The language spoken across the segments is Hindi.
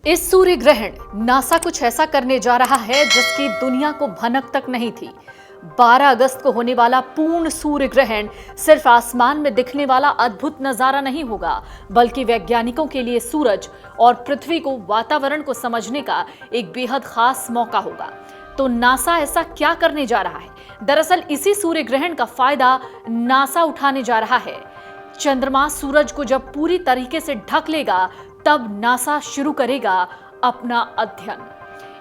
इस सूर्य ग्रहण नासा कुछ ऐसा करने जा रहा है जिसकी दुनिया को भनक तक नहीं थी। 12 अगस्त को होने वाला पूर्ण सूर्य ग्रहण सिर्फ आसमान में दिखने वाला अद्भुत नजारा नहीं होगा, बल्कि वैज्ञानिकों के लिए सूरज और पृथ्वी को वातावरण को समझने का एक बेहद खास मौका होगा। तो नासा ऐसा क्या करने जा रहा है? दरअसल इसी सूर्य ग्रहण का फायदा नासा उठाने जा रहा है। चंद्रमा सूरज को जब पूरी तरीके से ढक लेगा, तब नासा शुरू करेगा अपना अध्ययन।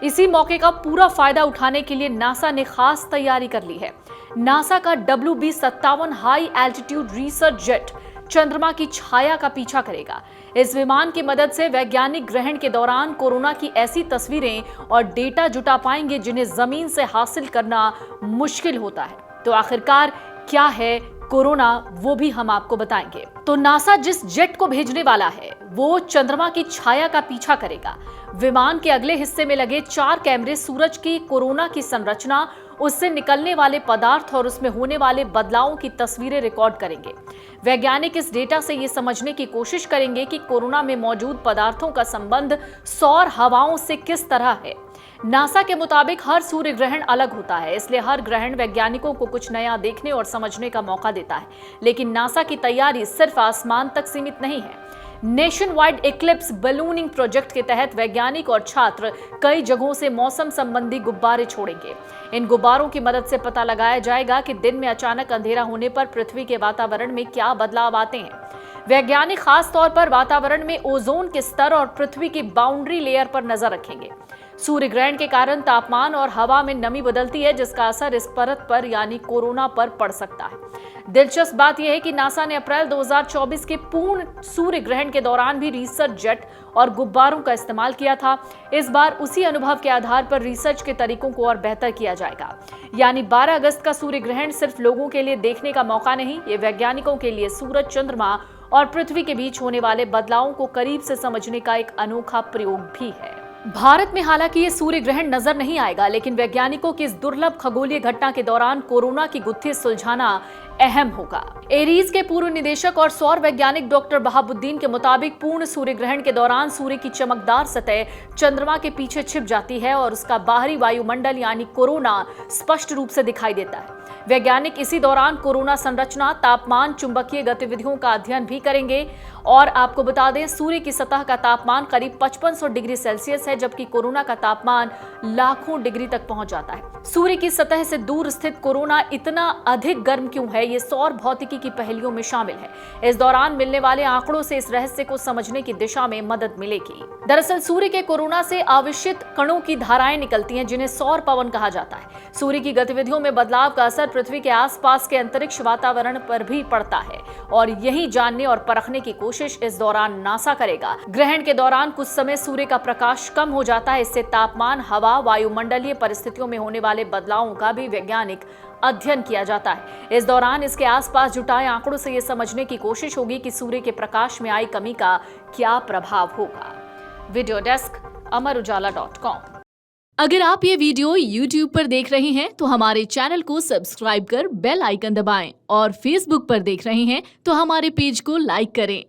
इसी मौके का पूरा फायदा उठाने के लिए नासा ने खास तैयारी कर ली है। नासा का WB-57 high altitude research jet चंद्रमा की छाया का पीछा करेगा। इस विमान की मदद से वैज्ञानिक ग्रहण के दौरान कोरोना की ऐसी तस्वीरें और डेटा जुटा पाएंगे जिन्हें जमीन से हासिल करना मुश्किल होता है। तो आखिरकार क्या है कोरोना, वो भी हम आपको बताएंगे। तो नासा जिस जेट को भेजने वाला है वो चंद्रमा की छाया का पीछा करेगा। विमान के अगले हिस्से में लगे 4 कैमरे सूरज की कोरोना की संरचना, उससे निकलने वाले पदार्थ और उसमें होने वाले बदलावों की तस्वीरें रिकॉर्ड करेंगे। वैज्ञानिक इस डेटा से ये समझने की कोशिश करेंगे कि कोरोना में मौजूद पदार्थों का संबंध सौर हवाओं से किस तरह है। नासा के मुताबिक हर सूर्य ग्रहण अलग होता है, इसलिए हर ग्रहण वैज्ञानिकों को कुछ नया देखने और समझने का मौका देता है। लेकिन नासा की तैयारी सिर्फ आसमान तक सीमित नहीं है। Nation wide Eclipse ballooning project के तहत वैज्ञानिक और छात्र कई जगहों से मौसम संबंधी गुब्बारे छोड़ेंगे। इन गुब्बारों की मदद से पता लगाया जाएगा कि दिन में अचानक अंधेरा होने पर पृथ्वी के वातावरण में क्या बदलाव आते हैं। वैज्ञानिक खास तौर पर वातावरण में ओजोन के स्तर और पृथ्वी की बाउंड्री लेयर पर नजर रखेंगे। सूर्य ग्रहण के कारण तापमान और हवा में नमी बदलती है, जिसका असर इस परत पर यानी कोरोना पर पड़ सकता है। दिलचस्प बात यह है कि नासा ने अप्रैल 2024 के पूर्ण सूर्य ग्रहण के दौरान भी रिसर्च जेट और गुब्बारों का इस्तेमाल किया था। इस बार उसी अनुभव के आधार पर रिसर्च के तरीकों को और बेहतर किया जाएगा। यानी 12 अगस्त का सूर्य ग्रहण सिर्फ लोगों के लिए देखने का मौका नहीं, ये वैज्ञानिकों के लिए सूरज, चंद्रमा और पृथ्वी के बीच होने वाले बदलावों को करीब से समझने का एक अनोखा प्रयोग भी है। भारत में हालांकि ये सूर्य ग्रहण नजर नहीं आएगा, लेकिन वैज्ञानिकों की इस दुर्लभ खगोलीय घटना के दौरान कोरोना की गुत्थी सुलझाना अहम होगा। एरीज के पूर्व निदेशक और सौर वैज्ञानिक डॉक्टर बहाबुद्दीन के मुताबिक पूर्ण सूर्य ग्रहण के दौरान सूर्य की चमकदार सतह चंद्रमा के पीछे छिप जाती है और उसका बाहरी वायुमंडल यानी कोरोना स्पष्ट रूप से दिखाई देता है। वैज्ञानिक इसी दौरान कोरोना संरचना, तापमान, चुंबकीय गतिविधियों का अध्ययन भी करेंगे। और आपको बता दें, सूर्य की सतह का तापमान करीब 5500 डिग्री सेल्सियस है, जबकि कोरोना का तापमान लाखों डिग्री तक पहुंच जाता है। सूर्य की सतह से दूर स्थित कोरोना इतना अधिक गर्म क्यों है, ये सौर भौतिकी की पहेलियों में शामिल है। इस दौरान मिलने वाले आंकड़ों से इस रहस्य को समझने की दिशा में मदद मिलेगी। दरअसल सूर्य के कोरोना से आवेशित कणों की धाराएं निकलती हैं, जिन्हें सौर पवन कहा जाता है। सूर्य की गतिविधियों में बदलाव का असर पृथ्वी के आसपास के अंतरिक्ष वातावरण पर भी पड़ता है, और यही जानने और परखने की कोशिश इस दौरान नासा करेगा। ग्रहण के दौरान कुछ समय सूर्य का प्रकाश कम हो जाता है, इससे तापमान, हवा, वायुमंडलीय परिस्थितियों में होने वाले बदलावों का भी वैज्ञानिक अध्ययन किया जाता है। इस दौरान इसके आसपास जुटाए आंकड़ों से यह समझने की कोशिश होगी कि सूर्य के प्रकाश में आई कमी का क्या प्रभाव होगा। Video desk amarujala.com। अगर आप ये वीडियो YouTube पर देख रहे हैं तो हमारे चैनल को सब्सक्राइब कर बेल आइकन दबाएं, और Facebook पर देख रहे हैं तो हमारे पेज को लाइक करें।